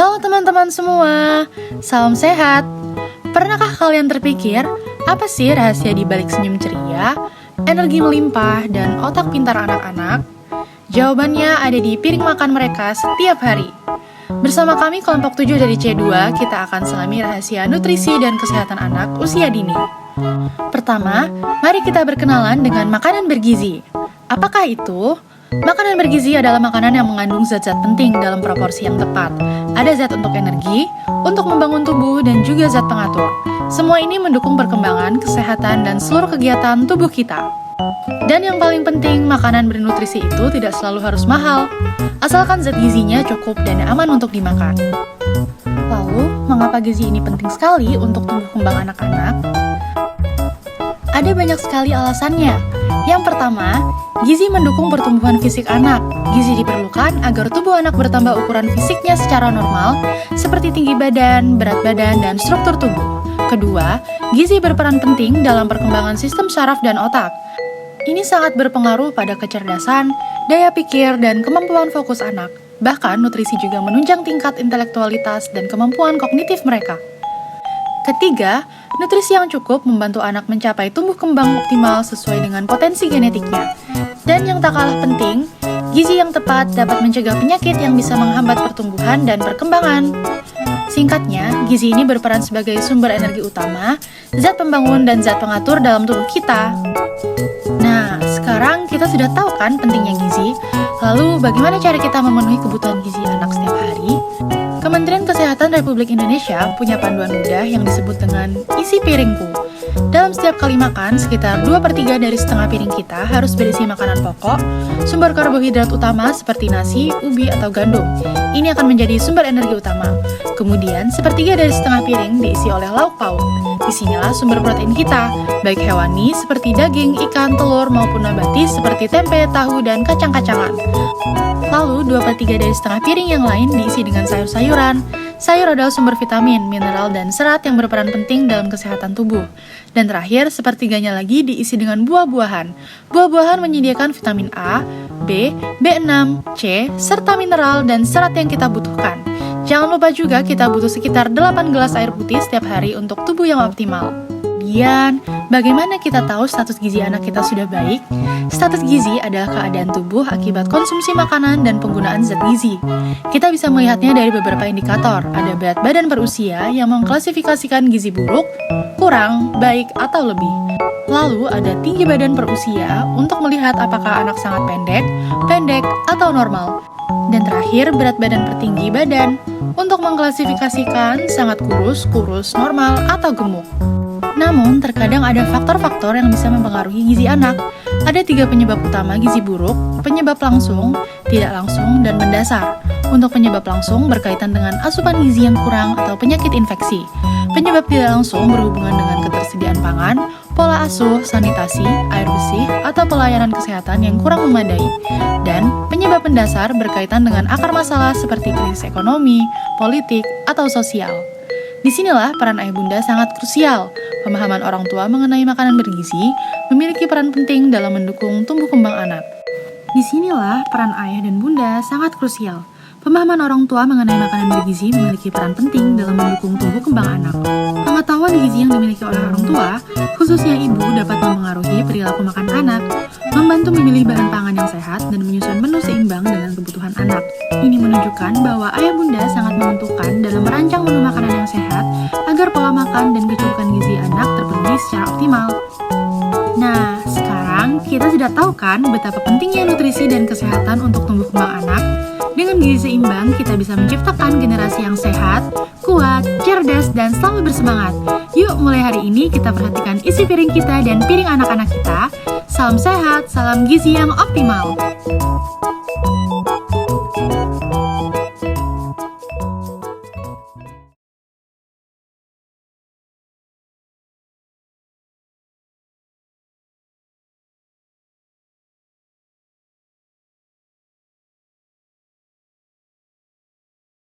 Halo teman-teman semua, salam sehat. Pernahkah kalian terpikir, apa sih rahasia di balik senyum ceria, energi melimpah, dan otak pintar anak-anak? Jawabannya ada di piring makan mereka setiap hari. Bersama kami kelompok 7 dari C2, kita akan selami rahasia nutrisi dan kesehatan anak usia dini. Pertama, mari kita berkenalan dengan makanan bergizi. Apakah itu? Makanan bergizi adalah makanan yang mengandung zat-zat penting dalam proporsi yang tepat. Ada zat untuk energi, untuk membangun tubuh, dan juga zat pengatur. Semua ini mendukung perkembangan, kesehatan, dan seluruh kegiatan tubuh kita. Dan yang paling penting, makanan bernutrisi itu tidak selalu harus mahal, asalkan zat gizinya cukup dan aman untuk dimakan. Lalu, mengapa gizi ini penting sekali untuk tumbuh kembang anak-anak? Ada banyak sekali alasannya. Yang pertama, gizi mendukung pertumbuhan fisik anak. Gizi diperlukan agar tubuh anak bertambah ukuran fisiknya secara normal, seperti tinggi badan, berat badan, dan struktur tubuh. Kedua, gizi berperan penting dalam perkembangan sistem saraf dan otak. Ini sangat berpengaruh pada kecerdasan, daya pikir, dan kemampuan fokus anak. Bahkan, nutrisi juga menunjang tingkat intelektualitas dan kemampuan kognitif mereka. Ketiga, nutrisi yang cukup membantu anak mencapai tumbuh kembang optimal sesuai dengan potensi genetiknya. Dan yang tak kalah penting, gizi yang tepat dapat mencegah penyakit yang bisa menghambat pertumbuhan dan perkembangan. Singkatnya, gizi ini berperan sebagai sumber energi utama, zat pembangun dan zat pengatur dalam tubuh kita. Nah, sekarang kita sudah tahu kan pentingnya gizi. Lalu, bagaimana cara kita memenuhi kebutuhan gizi anak setiap hari? Kementerian Kesehatan Republik Indonesia punya panduan mudah yang disebut dengan isi piringku. Dalam setiap kali makan, sekitar 2/3 dari setengah piring kita harus berisi makanan pokok, sumber karbohidrat utama seperti nasi, ubi, atau gandum. Ini akan menjadi sumber energi utama. Kemudian, 1/3 dari setengah piring diisi oleh lauk pauk. Disinilah sumber protein kita, baik hewani seperti daging, ikan, telur, maupun nabati seperti tempe, tahu, dan kacang-kacangan. Lalu, 2/3 dari setengah piring yang lain diisi dengan sayur-sayuran. Sayur adalah sumber vitamin, mineral, dan serat yang berperan penting dalam kesehatan tubuh. Dan terakhir, 1/3-nya lagi diisi dengan buah-buahan. Buah-buahan menyediakan vitamin A, B, B6, C, serta mineral dan serat yang kita butuhkan. Jangan lupa juga kita butuh sekitar 8 gelas air putih setiap hari untuk tubuh yang optimal. Kemudian, bagaimana kita tahu status gizi anak kita sudah baik? Status gizi adalah keadaan tubuh akibat konsumsi makanan dan penggunaan zat gizi. Kita bisa melihatnya dari beberapa indikator. Ada berat badan per usia yang mengklasifikasikan gizi buruk, kurang, baik, atau lebih. Lalu ada tinggi badan per usia untuk melihat apakah anak sangat pendek, atau normal. Dan terakhir, berat badan per tinggi badan untuk mengklasifikasikan sangat kurus, normal, atau gemuk. Namun, terkadang ada faktor-faktor yang bisa mempengaruhi gizi anak. Ada 3 penyebab utama gizi buruk, penyebab langsung, tidak langsung, dan mendasar. Untuk penyebab langsung berkaitan dengan asupan gizi yang kurang atau penyakit infeksi. Penyebab tidak langsung berhubungan dengan ketersediaan pangan, pola asuh, sanitasi, air bersih, atau pelayanan kesehatan yang kurang memadai. Dan penyebab mendasar berkaitan dengan akar masalah seperti krisis ekonomi, politik, atau sosial. Disinilah peran ayah bunda sangat krusial. Pemahaman orang tua mengenai makanan bergizi memiliki peran penting dalam mendukung tumbuh kembang anak. Disinilah peran ayah dan bunda sangat krusial. Pemahaman orang tua mengenai makanan bergizi memiliki peran penting dalam mendukung tumbuh kembang anak. Pengetahuan gizi yang dimiliki oleh orang tua, khususnya ibu, dapat mempengaruhi perilaku makan anak, membantu memilih bahan pangan yang sehat, dan menyusun menu seimbang dengan kebutuhan anak. Ini menunjukkan bahwa ayah bunda sangat menentukan dalam merancang menu makanan yang sehat agar pola makan dan kecukupan gizi anak terpenuhi secara optimal. Nah, sekarang kita sudah tahu kan betapa pentingnya nutrisi dan kesehatan untuk tumbuh kembang anak. Dengan gizi seimbang, kita bisa menciptakan generasi yang sehat, kuat, cerdas, dan selalu bersemangat. Yuk, mulai hari ini kita perhatikan isi piring kita dan piring anak-anak kita. Salam sehat, salam gizi yang optimal.